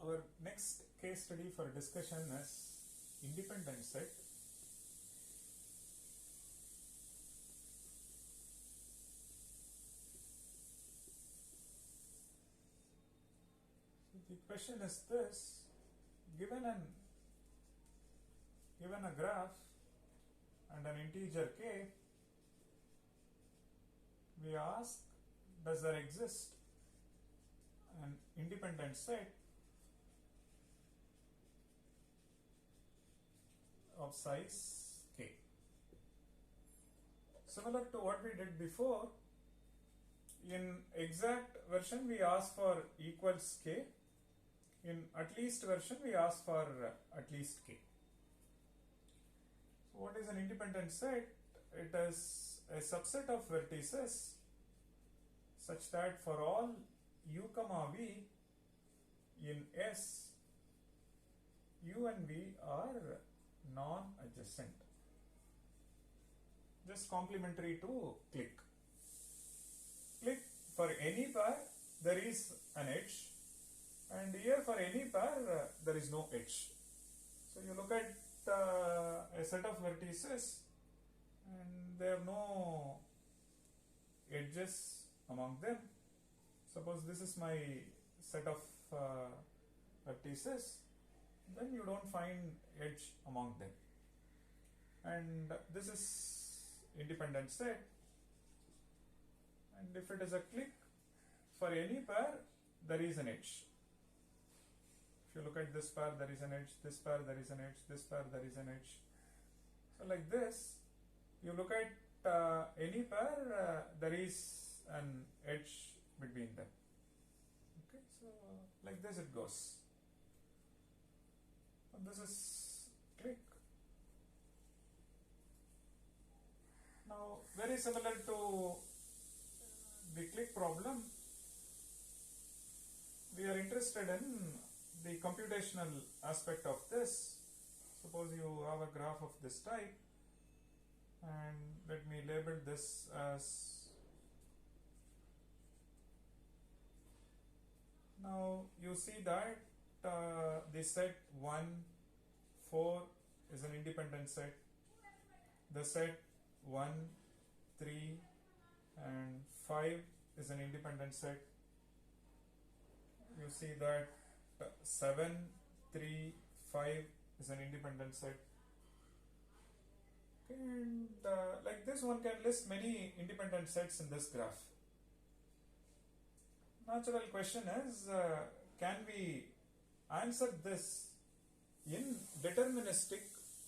our next case study for discussion is independent set. So the question is this: given a graph and an integer k, we ask, does there exist an independent set of size k? Similar to what we did before, in exact version we ask for equals k, in at least version we ask for at least k. So what is an independent set? It is a subset of vertices such that for all u comma v in S, u and v are non-adjacent. Just complementary to click. Click, for any pair there is an edge, and here for any pair there is no edge. So you look at a set of vertices and there are no edges among them. Suppose this is my set of vertices, then you don't find edge among them. And this is independent set. And if it is a click, for any pair there is an edge. If you look at this pair, there is an edge, this pair there is an edge, this pair there is an edge. So like this, you look at any pair, there is an edge between them. Okay, so like this it goes. And this is click. Now, very similar to the click problem, we are interested in the computational aspect of this. Suppose you have a graph of this type, and let me label this as, now you see that the set 1, 4 is an independent set, the set 1, 3 and 5 is an independent set. You see that 7, 3, 5 is an independent set. Okay, and like this one can list many independent sets in this graph. Natural question is, can we answer this in deterministic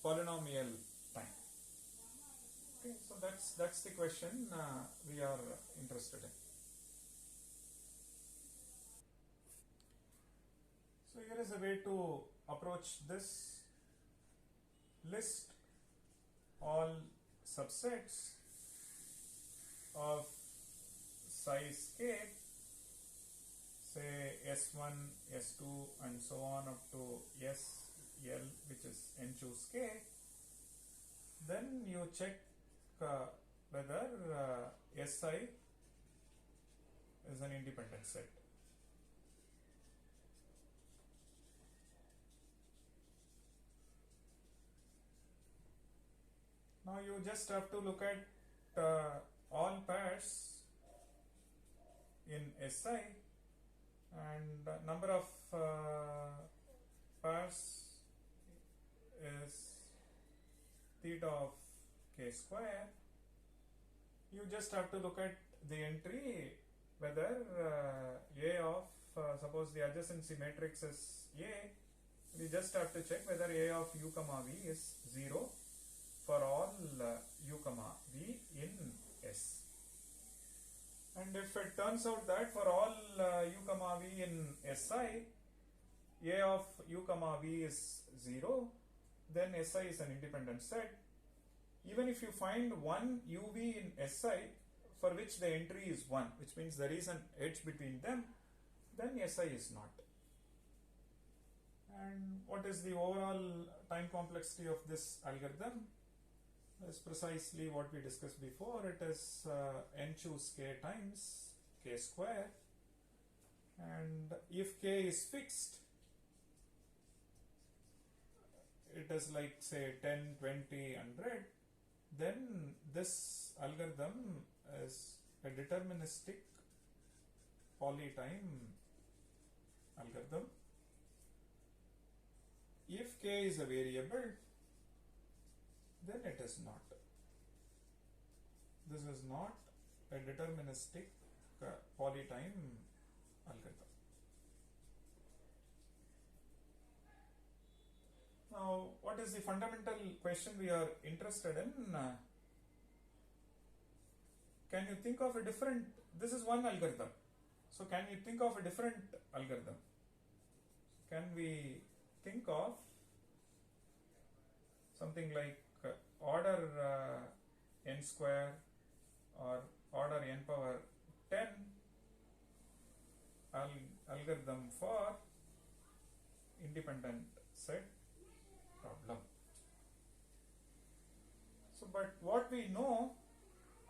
polynomial time? Okay, so that's the question we are interested in. So here is a way to approach this. List all subsets of size k, say S1, S2 and so on up to SL, which is n choose k. Then you check whether Si is an independent set. Now you just have to look at all pairs in Si, and number of pairs is theta of k square. You just have to look at the entry, whether A of, suppose the adjacency matrix is A, we just have to check whether A of u comma v is 0 for all u comma v in S. And if it turns out that for all u comma v in Si, A of u comma v is 0, then Si is an independent set. Even if you find one uv in Si for which the entry is 1, which means there is an edge between them, then Si is not. And what is the overall time complexity of this algorithm? Is precisely what we discussed before. It is n choose k times k square, and if k is fixed, it is like say 10, 20, 100, then this algorithm is a deterministic polytime algorithm. If k is a variable, then it is not. This is not a deterministic polytime algorithm. Now, what is the fundamental question we are interested in? Can you think of a different, this is one algorithm. So can you think of a different algorithm? Can we think of something like order n square or order n power 10 algorithm for independent set problem? So, but what we know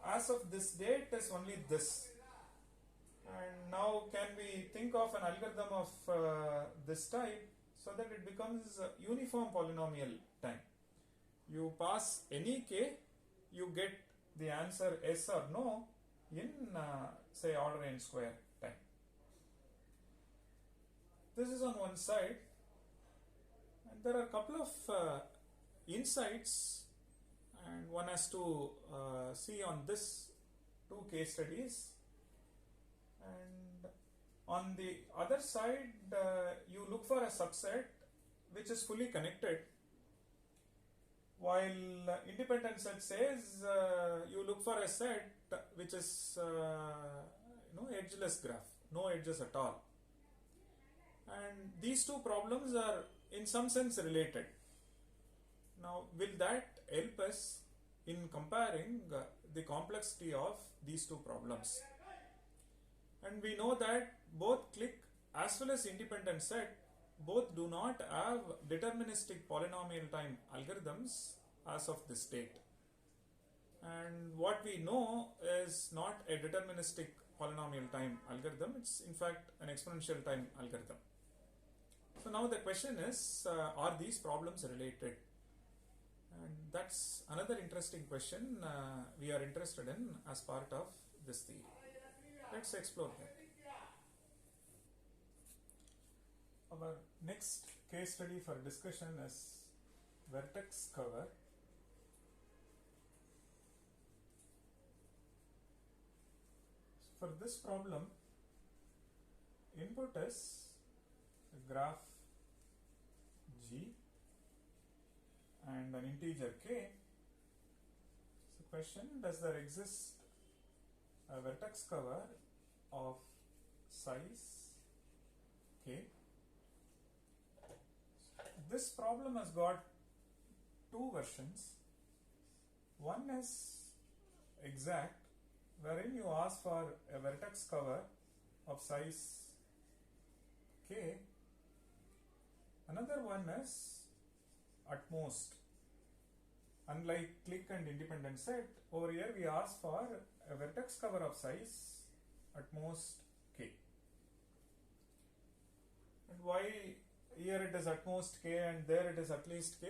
as of this date is only this. And now can we think of an algorithm of this type so that it becomes uniform polynomial time? You pass any k, you get the answer yes or no in say order n square time. This is on one side, and there are a couple of insights, and one has to see on this two case studies. And on the other side, you look for a subset which is fully connected, while IndependetSet says you look for a set which is edgeless graph, no edges at all. And these two problems are in some sense related. Now, will that help us in comparing the complexity of these two problems? And we know that both click as well as IndependetSet both do not have deterministic polynomial time algorithms as of this date. And what we know is not a deterministic polynomial time algorithm, it's in fact an exponential time algorithm. So now the question is, are these problems related? And that's another interesting question we are interested in as part of this theory. Let's explore that. Our next case study for discussion is VertexCover. For this problem, input is a graph G and an integer k. So question, does there exist a VertexCover of size k? This problem has got two versions. One is exact, wherein you ask for a VertexCover of size k. Another one is at most. Unlike click and IndependetSet, over here we ask for a VertexCover of size at most k. And why here it is at most k and there it is at least k,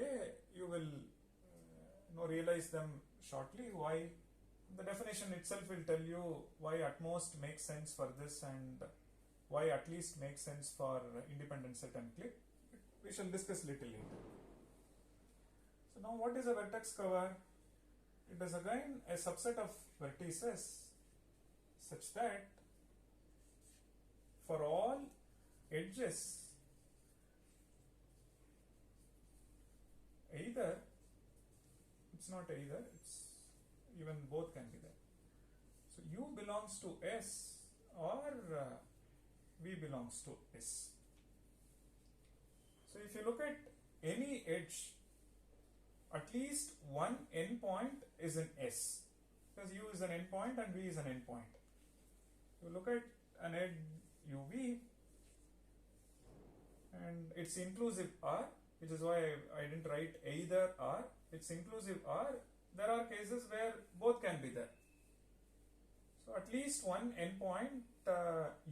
you will realize them shortly. Why? The definition itself will tell you why at most makes sense for this and why at least makes sense for IndependetSet and click. We shall discuss little later. So now what is a VertexCover? It is again a subset of vertices such that for all edges either, it's not either, it's even both can be there. So U belongs to S or V belongs to S. So if you look at any edge, at least one endpoint is in S, because U is an endpoint and V is an endpoint. You look at an edge UV and it's inclusive R, which is why I didn't write either R, it's inclusive R. There are cases where both can be there. So at least one endpoint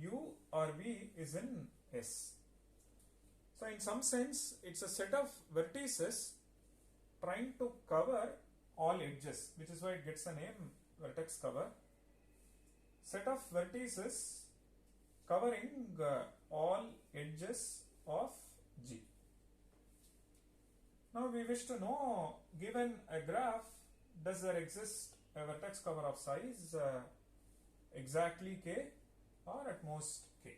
U or V is in S. So in some sense, it's a set of vertices trying to cover all edges, which is why it gets the name vertex cover. Set of vertices covering all edges of G. Now we wish to know, given a graph, does there exist a vertex cover of size exactly k or at most k?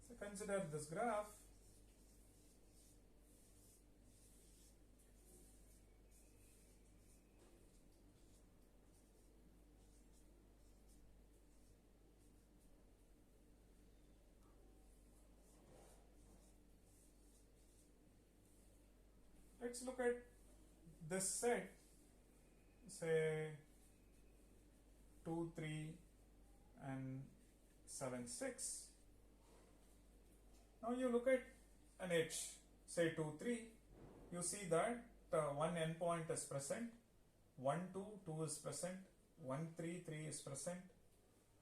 So consider this graph. Let's look at this set, say 2, 3 and 7, 6. Now you look at an edge, say 2, 3, you see that one endpoint is present, 1, 2, 2 is present, 1, 3, 3 is present,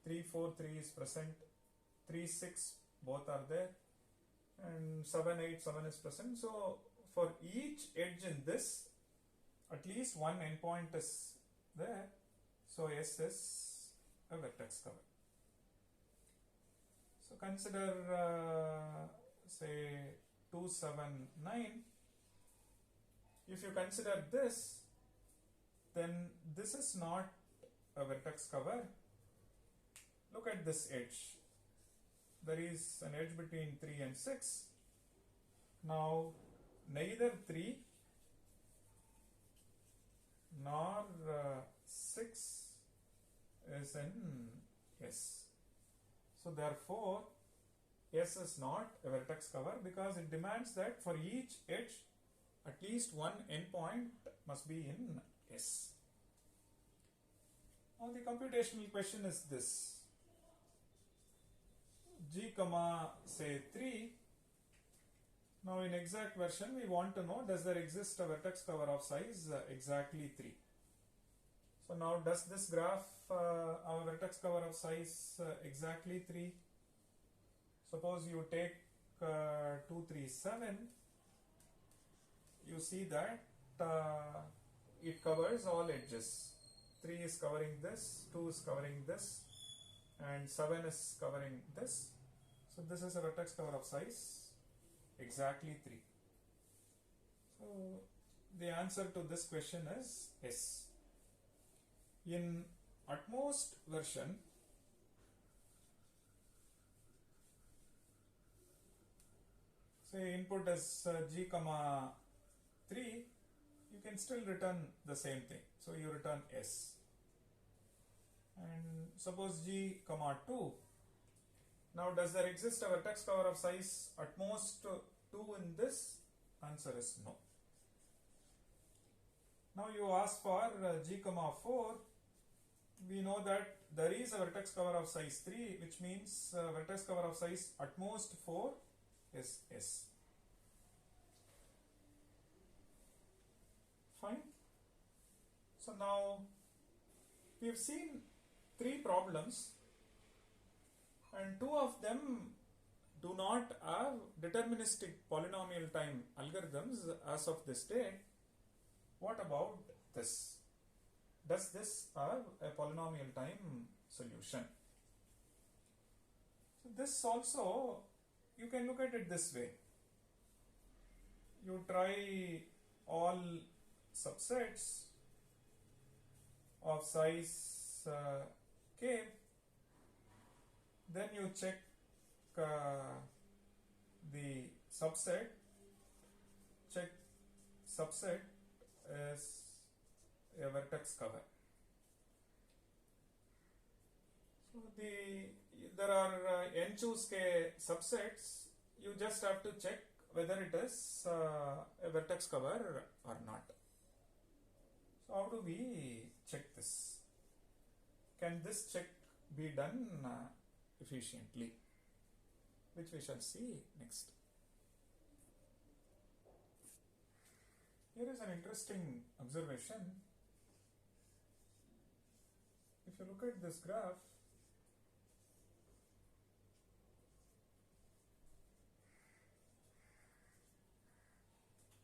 3, 4, 3 is present, 3, 6 both are there, and 7, 8, 7 is present. So for each edge in this, at least one endpoint is there. So S is a vertex cover. So consider say 2, 7, 9. If you consider this, then this is not a vertex cover. Look at this edge. There is an edge between 3 and 6. Now neither 3 nor 6 is in S. So therefore S is not a vertex cover, because it demands that for each edge at least one endpoint must be in S. Now the computational question is this. G comma say 3. Now in exact version we want to know, does there exist a vertex cover of size exactly 3? So now does this graph our vertex cover of size exactly 3? Suppose you take 2, 3, 7. You see that it covers all edges. 3 is covering this, 2 is covering this, and 7 is covering this. So this is a vertex cover of size exactly 3. So the answer to this question is S. In utmost version, say input is G comma 3, you can still return the same thing. So you return S. And suppose G comma 2. Now does there exist a vertex cover of size at most 2 in this? Answer is no. Now you ask for G comma 4. We know that there is a vertex cover of size 3, which means vertex cover of size at most 4 is S. Fine. So now we have seen 3 problems, and 2 of them do not have deterministic polynomial time algorithms as of this day. What about this? Does this have a polynomial time solution? So this also, you can look at it this way. You try all subsets of size k, then you check the subset, check subset as a vertex cover. So there are n choose k subsets. You just have to check whether it is a vertex cover or not. So how do we check this? Can this check be done efficiently? Which we shall see next. Here is an interesting observation. If you look at this graph,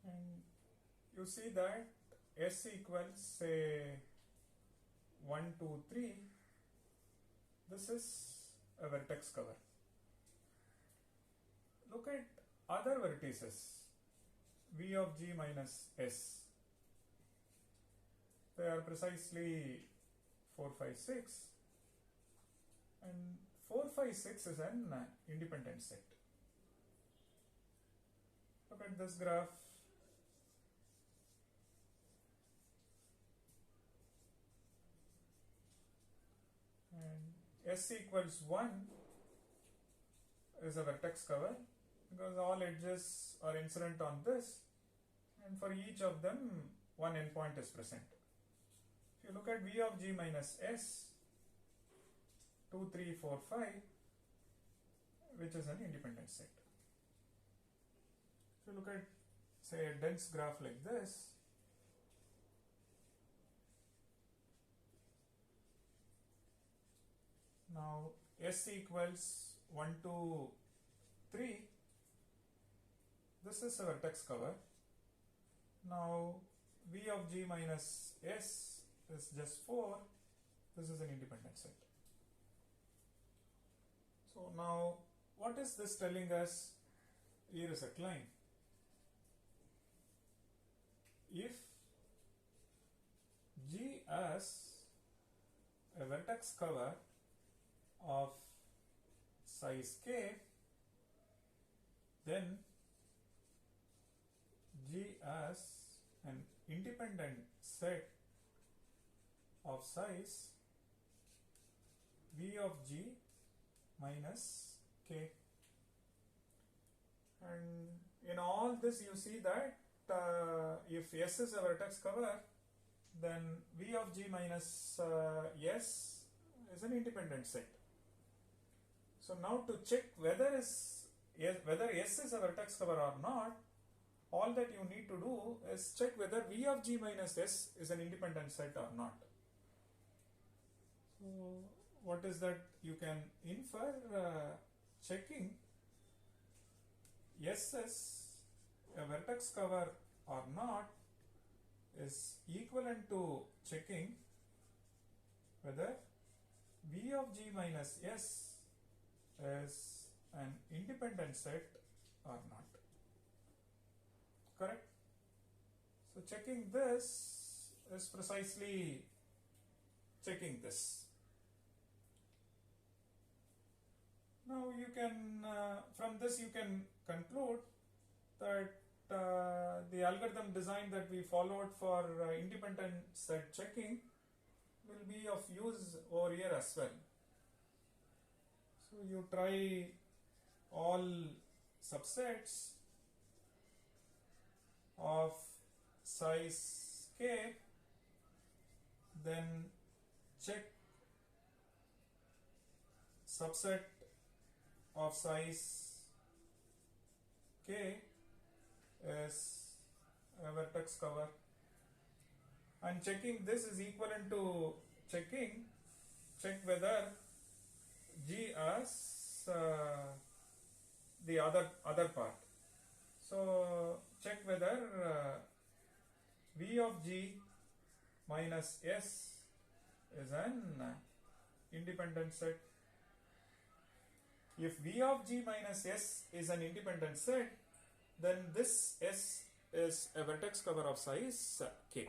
and you see that S equals say 1, 2, 3. This is a vertex cover. Look at other vertices, V of G minus S. They are precisely 4, 5, 6, and 4, 5, 6 is an independent set. Look at this graph. And S equals 1 is a vertex cover because all edges are incident on this, and for each of them one endpoint is present. If you look at V of G minus S, 2, 3, 4, 5, which is an independent set. If you look at say a dense graph like this, now S equals 1, 2, 3, this is a vertex cover. Now V of G minus S is just 4, this is an independent set. So now what is this telling us? Here is a claim. If G as a vertex cover of size k, then G as an independent set of size V of G minus k. And in all this you see that if S is a vertex cover, then V of G minus S is an independent set. So now to check whether S is a vertex cover or not, all that you need to do is check whether V of G minus S is an independent set or not. So what is that you can infer? Checking S is a vertex cover or not is equivalent to checking whether V of G minus S is an independent set or not. Correct? So checking this is precisely checking this. Now you can, from this you can conclude that the algorithm design that we followed for independent set checking will be of use over here as well. So you try all subsets of size k, then check subset of size k is a vertex cover, and checking this is equivalent to check whether G as the other part. So check whether V of G minus S is an independent set. If V of G minus S is an independent set, then this S is a vertex cover of size k.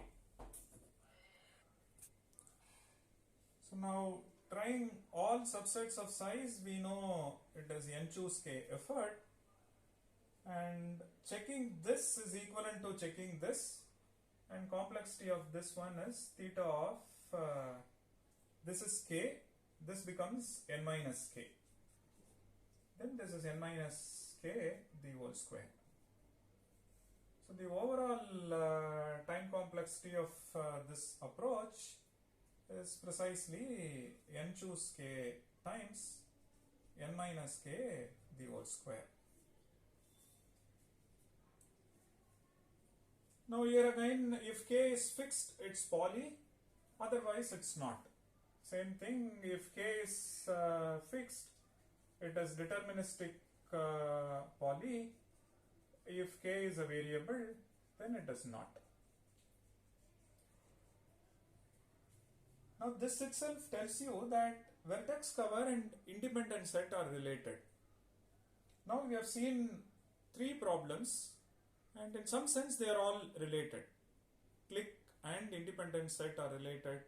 So now trying all subsets of size, we know it is n choose k effort, and checking this is equivalent to checking this, and complexity of this one is theta of this is k, this becomes n minus k, then this is n minus k the whole square. So the overall time complexity of this approach is precisely n choose k times n minus k the whole square. Now here again, if k is fixed, it's poly, otherwise it's not. Same thing, if k is fixed, it is deterministic poly. If k is a variable, then it is not. Now this itself tells you that VertexCover and IndependetSet are related. Now we have seen three problems, and in some sense they are all related. Click and IndependetSet are related,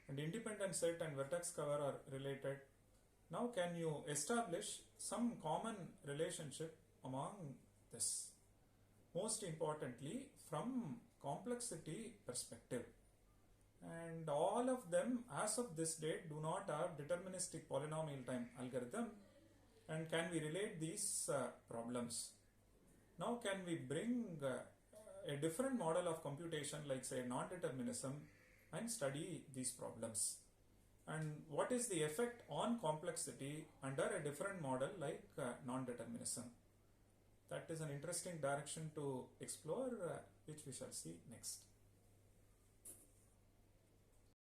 and IndependetSet and VertexCover are related. Now can you establish some common relationship among this? Most importantly, from complexity perspective. And all of them as of this date do not have deterministic polynomial time algorithm. And can we relate these problems? Now can we bring a different model of computation, like say non-determinism, and study these problems? And what is the effect on complexity under a different model like non-determinism? That is an interesting direction to explore, which we shall see next.